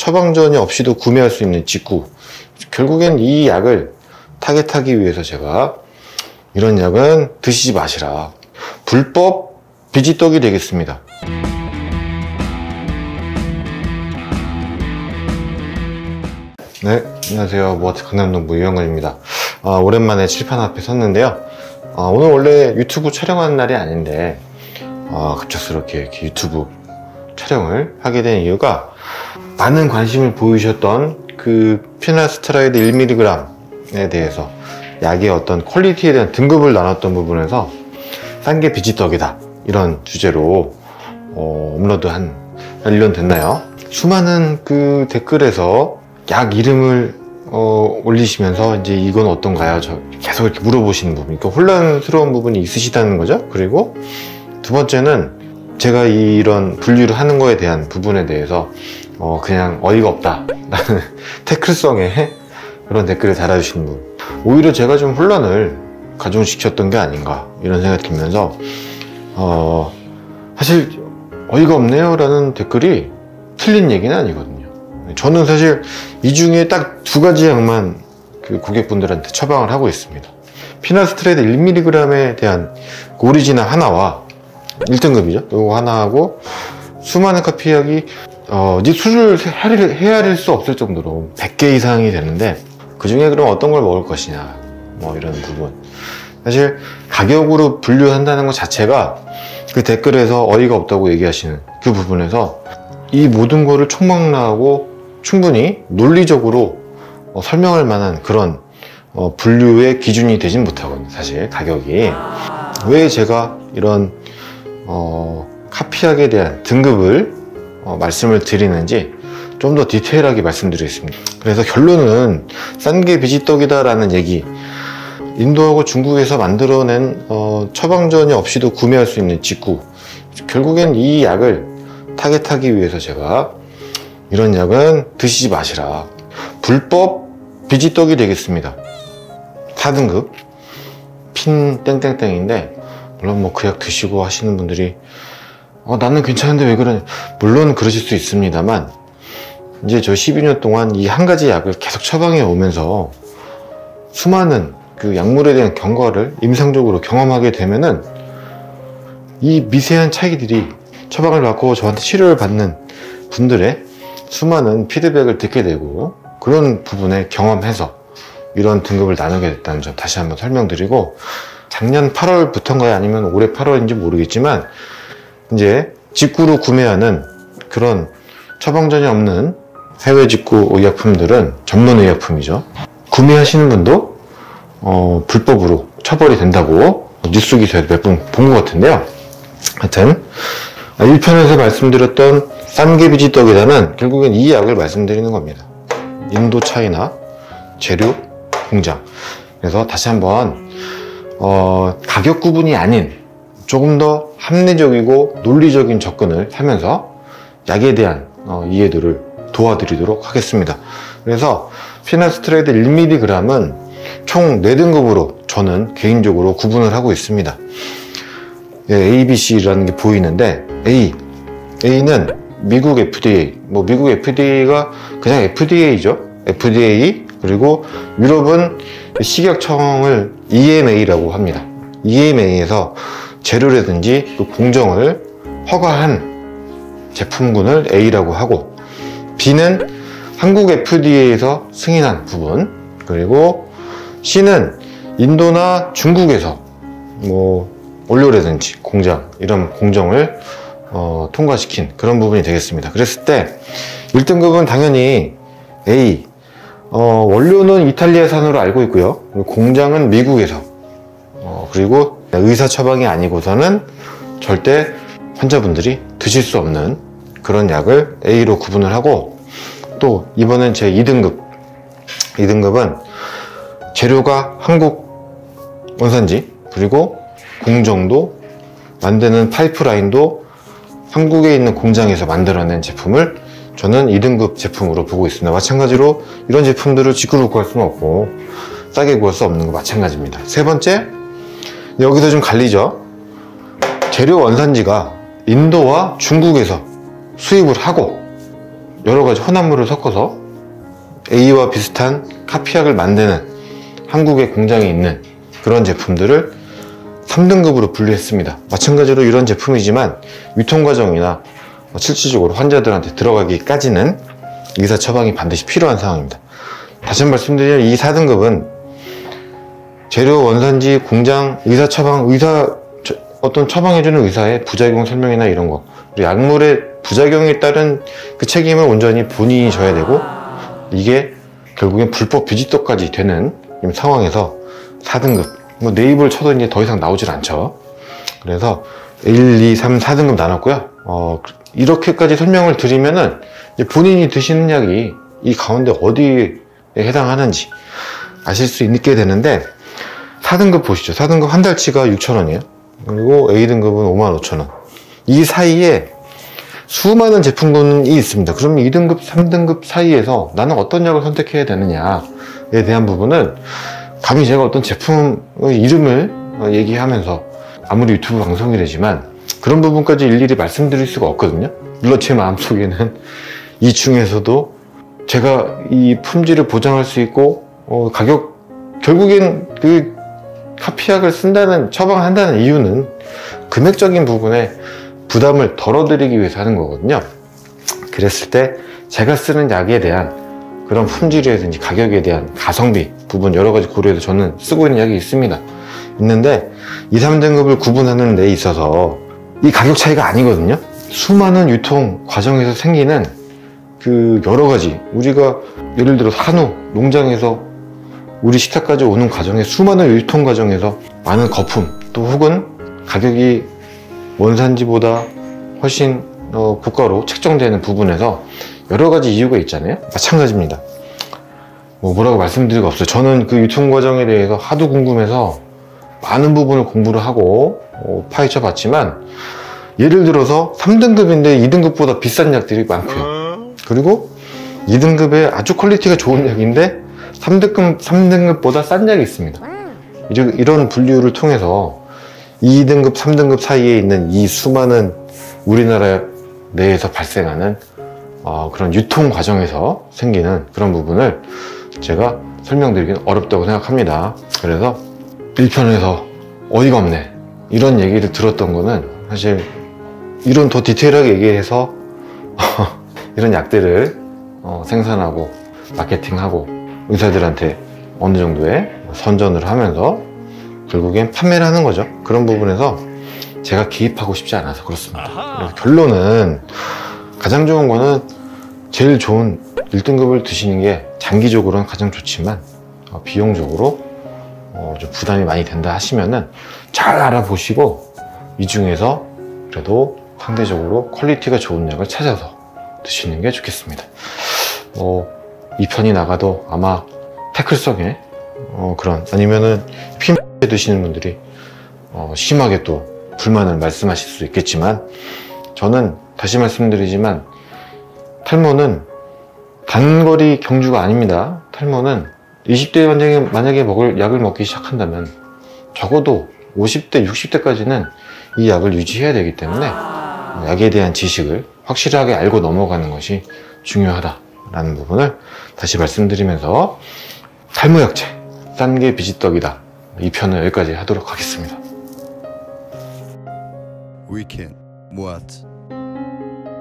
처방전이 없이도 구매할 수 있는 직구. 결국엔 이 약을 타겟하기 위해서 제가 이런 약은 드시지 마시라. 불법 비지떡이 되겠습니다. 네, 안녕하세요. 모아트 강남동부 유영근입니다. 오랜만에 칠판 앞에 섰는데요. 오늘 원래 유튜브 촬영하는 날이 아닌데 갑작스럽게 이렇게 유튜브 촬영을 하게 된 이유가, 많은 관심을 보이셨던 그 피나스트라이드 1mg에 대해서 약의 어떤 퀄리티에 대한 등급을 나눴던 부분에서 싼 게 비지떡이다, 이런 주제로 업로드 한 1년 됐나요? 수많은 그 댓글에서 약 이름을 올리시면서 이제 이건 어떤가요? 저 계속 이렇게 물어보시는 부분, 그러니까 혼란스러운 부분이 있으시다는 거죠. 그리고 두 번째는 제가 이런 분류를 하는 거에 대한 부분에 대해서 그냥 어이가 없다 라는 태클성의 그런 댓글을 달아주시는 분, 오히려 제가 좀 혼란을 가중시켰던 게 아닌가, 이런 생각이 들면서 사실 어이가 없네요 라는 댓글이 틀린 얘기는 아니거든요. 저는 사실 이 중에 딱 두 가지 약만 그 고객분들한테 처방을 하고 있습니다. 피나스트라이드 1mg에 대한 오리지널 하나와 1등급이죠. 이거 하나하고 수많은 카피약이 이제 수를 헤아릴 수 없을 정도로 100개 이상이 되는데, 그 중에 그럼 어떤 걸 먹을 것이냐, 뭐 이런 부분. 사실 가격으로 분류한다는 것 자체가 그 댓글에서 어이가 없다고 얘기하시는 그 부분에서 이 모든 거를 총망라하고 충분히 논리적으로 설명할 만한 그런 분류의 기준이 되진 못하거든요. 사실 가격이. 왜 제가 이런 카피약에 대한 등급을 말씀을 드리는지 좀 더 디테일하게 말씀드리겠습니다. 그래서 결론은 싼 게 비지떡이다 라는 얘기, 인도하고 중국에서 만들어낸 처방전이 없이도 구매할 수 있는 직구. 결국엔 이 약을 타겟하기 위해서 제가 이런 약은 드시지 마시라. 불법 비지떡이 되겠습니다. 4등급 핀 땡땡땡인데, 물론 뭐 그 약 드시고 하시는 분들이 나는 괜찮은데 왜 그러냐, 물론 그러실 수 있습니다만, 이제 저 12년 동안 이 한 가지 약을 계속 처방해 오면서 수많은 그 약물에 대한 경과를 임상적으로 경험하게 되면은 이 미세한 차이들이, 처방을 받고 저한테 치료를 받는 분들의 수많은 피드백을 듣게 되고, 그런 부분에 경험해서 이런 등급을 나누게 됐다는 점 다시 한번 설명드리고, 작년 8월부터인가요? 아니면 올해 8월인지 모르겠지만, 이제 직구로 구매하는 그런 처방전이 없는 해외 직구 의약품들은 전문 의약품이죠. 구매하시는 분도 불법으로 처벌이 된다고 뉴스 기사에도 몇 번 본 것 같은데요. 하여튼 1편에서 말씀드렸던 싼 게 비지떡이다는 결국엔 이 약을 말씀드리는 겁니다. 인도, 차이나 재료 공장. 그래서 다시 한번 가격 구분이 아닌 조금 더 합리적이고 논리적인 접근을 하면서 약에 대한 이해도를 도와드리도록 하겠습니다. 그래서 피나스트라이드 1mg은 총 4등급으로 저는 개인적으로 구분을 하고 있습니다. A, B, C라는 게 보이는데, A는 미국 FDA, 미국 FDA가 그냥 FDA죠. FDA. 그리고 유럽은 식약청을 EMA라고 합니다. EMA에서 재료라든지 그 공정을 허가한 제품군을 A라고 하고, B는 한국 FDA에서 승인한 부분, 그리고 C는 인도나 중국에서 원료라든지 공장, 이런 공정을 통과시킨 그런 부분이 되겠습니다. 그랬을 때 1등급은 당연히 A, 원료는 이탈리아산으로 알고 있고요. 공장은 미국에서, 그리고 의사 처방이 아니고서는 절대 환자분들이 드실 수 없는 그런 약을 A로 구분을 하고, 또 이번엔 제 2등급은 재료가 한국 원산지, 그리고 공정도, 만드는 파이프라인도 한국에 있는 공장에서 만들어낸 제품을 저는 2등급 제품으로 보고 있습니다. 마찬가지로 이런 제품들을 직구로 구할 수는 없고 싸게 구할 수 없는 거 마찬가지입니다. 세 번째, 여기서 좀 갈리죠. 재료 원산지가 인도와 중국에서 수입을 하고 여러가지 혼합물을 섞어서 A와 비슷한 카피약을 만드는 한국의 공장이 있는 그런 제품들을 3등급으로 분류했습니다. 마찬가지로 이런 제품이지만 유통과정이나 실질적으로 환자들한테 들어가기까지는 의사 처방이 반드시 필요한 상황입니다. 다시 한번 말씀드리면 이 4등급은 재료, 원산지, 공장, 의사 처방, 어떤 처방해주는 의사의 부작용 설명이나 이런 거, 그리고 약물의 부작용에 따른 그 책임을 온전히 본인이 져야 되고, 이게 결국엔 불법 비지떡까지 되는 상황에서 4등급, 뭐 네이버를 쳐도 이제 더 이상 나오질 않죠. 그래서 1, 2, 3, 4등급 나눴고요. 이렇게까지 설명을 드리면은 본인이 드시는 약이 이 가운데 어디에 해당하는지 아실 수 있게 되는데, 4등급 보시죠. 4등급 한 달치가 6,000원이에요. 그리고 A등급은 55,000원. 이 사이에 수많은 제품군이 있습니다. 그럼 2등급, 3등급 사이에서 나는 어떤 약을 선택해야 되느냐에 대한 부분은 감히 제가 어떤 제품의 이름을 얘기하면서 아무리 유튜브 방송이 되지만 그런 부분까지 일일이 말씀드릴 수가 없거든요. 물론 제 마음속에는 이 중에서도 제가 이 품질을 보장할 수 있고 결국엔 그 카피약을 쓴다는, 처방한다는 이유는 금액적인 부분에 부담을 덜어드리기 위해서 하는 거거든요. 그랬을 때 제가 쓰는 약에 대한 그런 품질이라든지 가격에 대한 가성비 부분 여러 가지 고려해서 저는 쓰고 있는 약이 있는데 2, 3등급을 구분하는 데 있어서 이 가격 차이가 아니거든요. 수많은 유통 과정에서 생기는 그 여러 가지, 우리가 예를 들어 한우 농장에서 우리 식탁까지 오는 과정에 수많은 유통 과정에서 많은 거품, 또 혹은 가격이 원산지보다 훨씬 고가로 책정되는 부분에서 여러 가지 이유가 있잖아요. 마찬가지입니다. 뭐라고 말씀드릴 거 없어요. 저는 그 유통 과정에 대해서 하도 궁금해서 많은 부분을 공부를 하고 파헤쳐 봤지만, 예를 들어서 3등급인데 2등급보다 비싼 약들이 많고요. 그리고 2등급에 아주 퀄리티가 좋은 약인데 3등급보다 싼 약이 있습니다. 이런 분류를 통해서 2등급, 3등급 사이에 있는 이 수많은 우리나라 내에서 발생하는 그런 유통 과정에서 생기는 그런 부분을 제가 설명드리기는 어렵다고 생각합니다. 그래서 1편에서 어이가 없네 이런 얘기를 들었던 거는 사실 이런 더 디테일하게 얘기해서 이런 약들을 생산하고 마케팅하고 의사들한테 어느 정도의 선전을 하면서 결국엔 판매를 하는 거죠. 그런 부분에서 제가 개입하고 싶지 않아서 그렇습니다. 그래서 결론은 가장 좋은 거는 제일 좋은 1등급을 드시는 게 장기적으로는 가장 좋지만 비용적으로 좀 부담이 많이 된다 하시면은 잘 알아보시고 이 중에서 그래도 상대적으로 퀄리티가 좋은 약을 찾아서 드시는 게 좋겠습니다. 2편이 나가도 아마 태클성에 그런, 아니면은 피 드시는 분들이 심하게 또 불만을 말씀하실 수 있겠지만, 저는 다시 말씀드리지만 탈모는 단거리 경주가 아닙니다. 탈모는 20대 만약에 먹을 약을 먹기 시작한다면 적어도 50대, 60대까지는 이 약을 유지해야 되기 때문에 약에 대한 지식을 확실하게 알고 넘어가는 것이 중요하다라는 부분을 다시 말씀드리면서, 탈모약체 싼 게 비지떡이다, 이 편을 여기까지 하도록 하겠습니다. Weekend What?